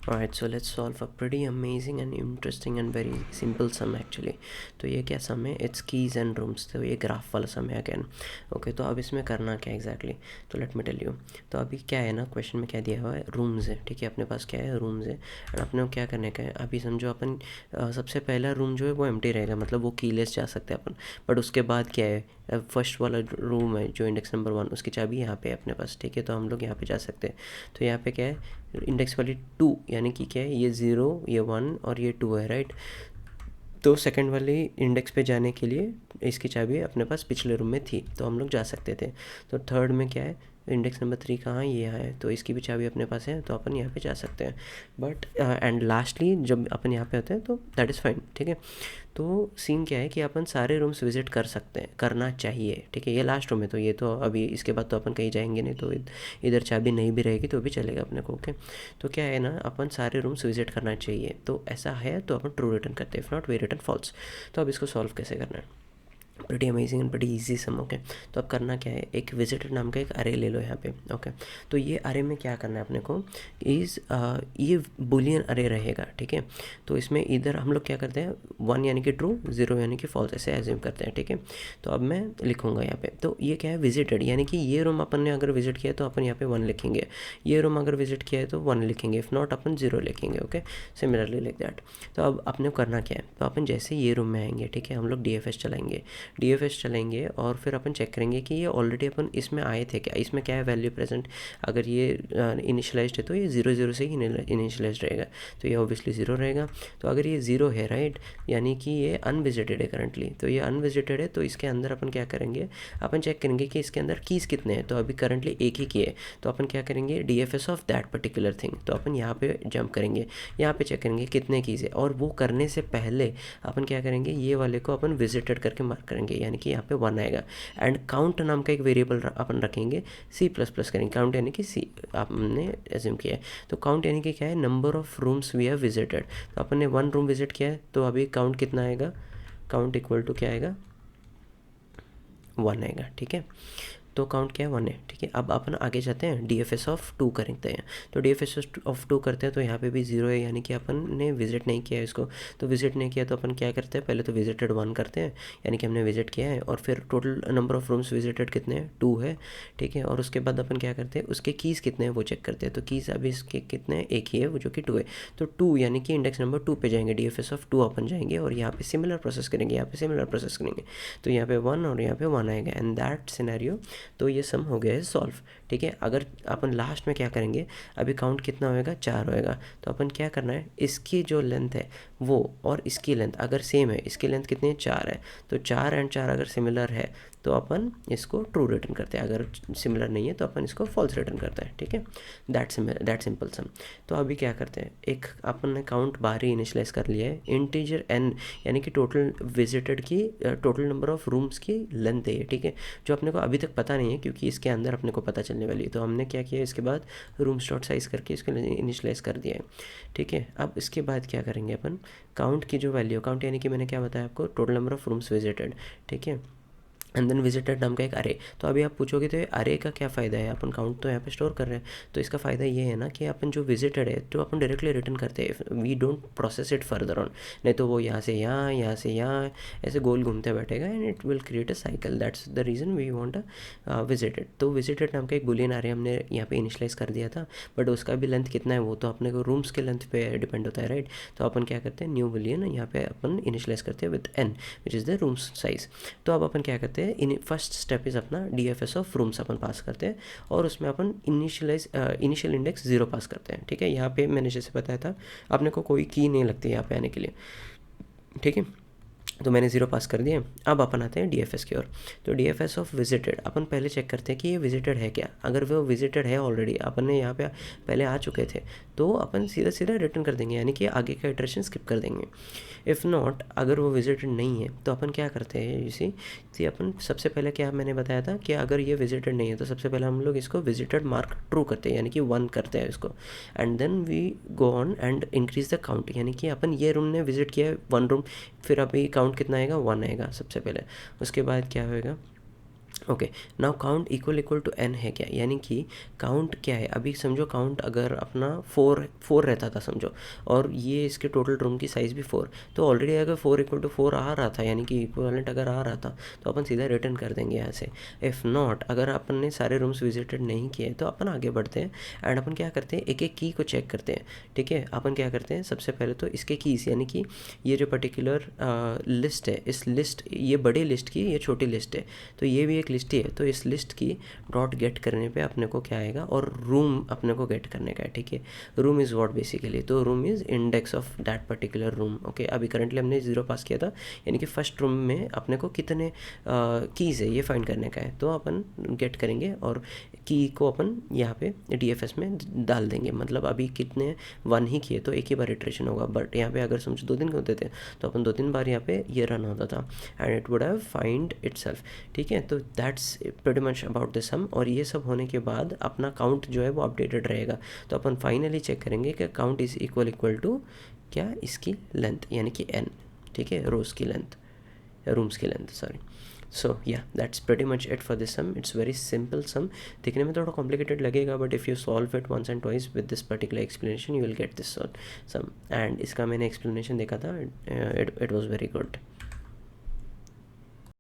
Alright, so let's solve a pretty amazing and interesting and very simple sum actually. तो ये क्या सम है? It's keys and rooms. तो ये ग्राफ वाला सम है अगेन. ओके, तो अब इसमें करना क्या एग्जैक्टली तो लेट मी टेल यू. तो अभी क्या है ना, क्वेश्चन में क्या दिया हुआ है? रूम्स है. ठीक है, अपने पास क्या है? रूम्स है. एंड अपने को क्या करने का है? अभी समझो अपन सबसे पहला रूम जो है वो एम्प्टी रहेगा, मतलब वो कीलेस जा सकते हैं अपन. बट उसके बाद क्या है? फर्स्ट वाला रूम है जो इंडेक्स नंबर 1, उसकी चाबी यहाँ पे है अपने पास. ठीक है, तो हम लोग यहाँ पे जा सकते हैं. तो यहाँ पे क्या है? इंडेक्स वाली 2, यानी कि क्या है? ये 0, ये 1 और ये 2 है, राइट. तो सेकंड वाली इंडेक्स पे जाने के लिए इसकी चाबी अपने पास पिछले रूम में थी, तो हम लोग जा सकते थे. तो थर्ड में क्या है? इंडेक्स नंबर 3 कहाँ है? ये यहाँ है, तो इसकी भी चाबी अपने पास है, तो अपन यहाँ पे जा सकते हैं. बट एंड लास्टली जब अपन यहाँ पे होते हैं तो दैट इज़ फाइन. ठीक है, तो सीन क्या है कि अपन सारे रूम्स विज़िट कर सकते हैं, करना चाहिए. ठीक है, ये लास्ट रूम है, तो ये तो अभी इसके बाद तो अपन कहीं जाएंगे नहीं, तो इधर चाबी नहीं भी रहेगी तो भी चलेगा अपने को. ओके, तो क्या है ना, अपन सारे रूम्स विज़िट करना चाहिए. तो ऐसा है तो अपन ट्रू रिटर्न करते हैं, if not we return false. तो अब इसको सॉल्व कैसे करना है? Pretty amazing and pretty easy sum. Okay, तो अब करना क्या है? एक विजिटर नाम का एक अरे ले लो यहाँ पे. ओके, तो ये अरे में क्या करना है अपने को? ये बुलियन अरे रहेगा. ठीक है, तो इसमें इधर हम लोग क्या करते हैं? 1 यानी कि ट्रू, 0 यानी कि फॉल्स, ऐसे एज्यूम करते हैं. ठीक है, तो अब मैं लिखूँगा यहाँ पे. तो ये क्या है? विजिटेड, यानी कि ये रूम अपन ने अगर विजिट किया है तो अपन यहाँ पे 1 लिखेंगे. ये रूम अगर विजिट किया है तो 1 लिखेंगे, इफ़ नॉट अपन 0 लिखेंगे. Okay, similarly like that. तो अब अपने को करना क्या है? तो अपन जैसे ये रूम में आएंगे, ठीक है, हम लोग DFS चलाएंगे. DFS चलेंगे और फिर अपन चेक करेंगे कि ये ऑलरेडी अपन इसमें आए थे क्या, इसमें क्या है वैल्यू प्रेजेंट. अगर ये इनिशलाइज्ड है तो ये 0 से ही इनिशलाइज्ड रहेगा, तो ये ऑब्वियसली 0 रहेगा. तो अगर ये 0 है, राइट, यानी कि ये अनविजिटेड है करंटली. तो ये अनविजिटेड है, तो इसके अंदर अपन क्या करेंगे? अपन चेक करेंगे कि इसके अंदर कीज़ कितने हैं. तो अभी करंटली एक ही की है, तो अपन क्या करेंगे? DFS of that particular thing. तो अपन यहाँ पे जंप करेंगे, यहाँ पे चेक करेंगे कितने कीज़ है, और वो करने से पहले अपन क्या करेंगे? ये वाले को अपन विजिटेड करके मार्क करेंगे, यानी कि यहाँ पे 1 आएगा. एंड काउंट नाम का एक वेरिएबल अपन रखेंगे, C++ करेंगे. काउंट यानी कि सी आपने एज्यूम किया है, तो काउंट यानी कि क्या है? Number of rooms we have visited. तो अपन ने 1 रूम विजिट किया है, तो अभी काउंट कितना आएगा? काउंट इक्वल टू क्या आएगा? 1 आएगा. ठीक है, तो काउंट क्या है? 1 है. ठीक है, अब अपन आगे जाते हैं, DFS ऑफ 2 करते हैं. तो DFS ऑफ 2 करते हैं, तो यहाँ पे भी 0 है, यानी कि अपन ने विजिट नहीं किया है इसको. तो विजिट नहीं किया तो अपन क्या करते हैं? पहले तो विजिटेड 1 करते हैं, यानी कि हमने विजिट किया है, और फिर total number of rooms visited कितने हैं? 2 है. ठीक है, और उसके बाद अपन क्या करते हैं? उसके कीज़ कितने हैं वो चेक करते हैं. तो कीज़ अभी इसके कितने हैं? एक ही है, वो जो कि 2 है. तो 2 यानी कि इंडेक्स नंबर 2 पे जाएंगे, DFS ऑफ 2 अपन जाएंगे, और यहाँ पे सिमिलर प्रोसेस करेंगे, यहाँ पे सिमिलर प्रोसेस करेंगे. तो यहाँ पे 1 और यहाँ पे 1 आएगा, एंड दैट सिनेरियो. तो ये सम हो गया है सॉल्व. ठीक है, अगर अपन लास्ट में क्या करेंगे? अभी काउंट कितना होएगा? 4 होएगा. तो अपन क्या करना है? इसकी जो लेंथ है वो और इसकी लेंथ अगर सेम है, इसकी लेंथ कितनी है? 4 है, तो 4 एंड 4 अगर सिमिलर है तो अपन इसको ट्रू रिटर्न करते हैं, अगर सिमिलर नहीं है तो अपन इसको फॉल्स रिटर्न करते हैं. ठीक है, दैट सिंपल सम. तो अभी क्या करते हैं? एक अपन ने काउंट बार ही इनिशलाइज कर लिया है, इंटीजर n, यानी कि टोटल विजिटेड की टोटल नंबर ऑफ रूम्स की लेंथ है. ठीक है, जो अपने को अभी तक पता नहीं है, क्योंकि इसके अंदर अपने को पता चलने वाली है. तो हमने क्या किया? इसके बाद रूम्स डॉट साइज करके इसको इनिशलाइज कर दिया है. ठीक है, अब इसके बाद क्या करेंगे अपन? काउंट की जो वैल्यू, काउंट यानी कि मैंने क्या बताया आपको? Total number of rooms visited. ठीक है, एंड देन विजिटेड नाम का एक अरे. तो अभी आप पूछोगे तो अरे का क्या फ़ायदा है? अपन काउंट तो यहाँ पे स्टोर कर रहे हैं, तो इसका फ़ायदा ये है ना कि अपन जो विजिटेड है तो अपन डायरेक्टली रिटर्न करते हैं, we don't process it further on. नहीं तो वो यहाँ से यहाँ, यहाँ से यहाँ, ऐसे गोल घूमते बैठेगा, and it will create a cycle. That's the reason we want a visited. तो विजिटेड नाम का एक बुलियन अरे हमने यहाँ पे इनिशलाइज कर दिया था, बट उसका भी लेंथ कितना है वो तो अपने को रूम्स के लेंथ पे डिपेंड होता है, राइट. तो अपन क्या करते हैं? न्यू बुलियन यहाँ पे अपन इनिशलाइज करते हैं with n, which is the rooms size. तो अब अपन क्या करते हैं? इन फर्स्ट स्टेप इज़ अपना DFS ऑफ रूम्स अपन पास करते हैं, और उसमें अपन इनिशियल इंडेक्स 0 पास करते हैं. ठीक है, यहाँ पे मैंने जैसे बताया था अपने को कोई की नहीं लगती यहाँ पे आने के लिए. ठीक है, तो मैंने 0 पास कर दिया. अब अपन आते हैं DFS की ओर. तो DFS ऑफ विजिटेड अपन पहले चेक करते हैं कि ये विजिटेड है क्या. अगर वो विजिटेड है ऑलरेडी, अपन ने यहाँ पे पहले आ चुके थे, तो अपन सीधा सीधा रिटर्न कर देंगे, यानी कि आगे का इटरेशन स्किप कर देंगे. इफ़ नॉट, अगर वो विजिटेड नहीं है तो अपन क्या करते हैं? इसी अपन सबसे पहले क्या मैंने बताया था कि अगर ये विजिटेड नहीं है तो सबसे पहले हम लोग इसको विजिटेड मार्क ट्रू करते हैं, यानी कि 1 करते हैं इसको. And then we go on and increase the count, यानी कि अपन ये रूम ने विजिट किया है 1 रूम, फिर अभी काउंट कितना आएगा? 1 आएगा सबसे पहले. उसके बाद क्या होएगा? Okay, now count equal to n है क्या, यानी कि काउंट क्या है, अभी समझो काउंट अगर अपना फोर रहता था समझो, और ये इसके टोटल रूम की साइज़ भी 4, तो ऑलरेडी अगर 4 = 4 आ रहा था, यानी कि इक्वलेंट अगर आ रहा था, तो अपन सीधा रिटर्न कर देंगे यहाँ से। इफ़ नॉट, अगर अपन ने सारे रूम्स विजिटेड नहीं किए तो अपन आगे बढ़ते हैं एंड अपन क्या करते हैं, एक एक की को चेक करते हैं। ठीक है, अपन क्या करते हैं, सबसे पहले तो इसके कीज़, यानी कि ये जो पर्टिकुलर लिस्ट है, इस लिस्ट, ये बड़ी लिस्ट की, ये छोटी लिस्ट है, तो ये भी एक लिस्ट ही है, तो इस लिस्ट की डॉट गेट करने पे अपने को क्या आएगा, और रूम अपने को गेट करने का है। ठीक है, रूम इज़ व्हाट बेसिकली, तो room is index of that particular room. Okay, अभी करंटली हमने 0 पास किया था, यानी कि फर्स्ट रूम में अपने को कितने कीज़ है ये फाइंड करने का है, तो अपन गेट करेंगे और की को अपन यहाँ पे DFS में डाल देंगे। मतलब अभी कितने 1 ही किए तो एक ही बार इटरेशन होगा, बट यहाँ पे अगर समझो 2 दिन के होते थे तो अपन 2-3 बार यहाँ पे ये रन होता था and it would have find itself. ठीक है, तो that's pretty much about the sum, और ये सब होने के बाद अपना काउंट जो है वो अपडेटेड रहेगा। तो अपन फाइनली चेक करेंगे कि काउंट इज़ इक्वल टू क्या, इसकी लेंथ यानी कि n। ठीक है, रोज़ की लेंथ, रूम्स की length, sorry. So yeah that's pretty much it for this sum, it's very simple sum, दिखने में थोड़ा कॉम्प्लिकेटेड लगेगा, but if you solve it once and twice with this particular explanation you will get this sum. And इसका मैंने explanation देखा था, it was very good.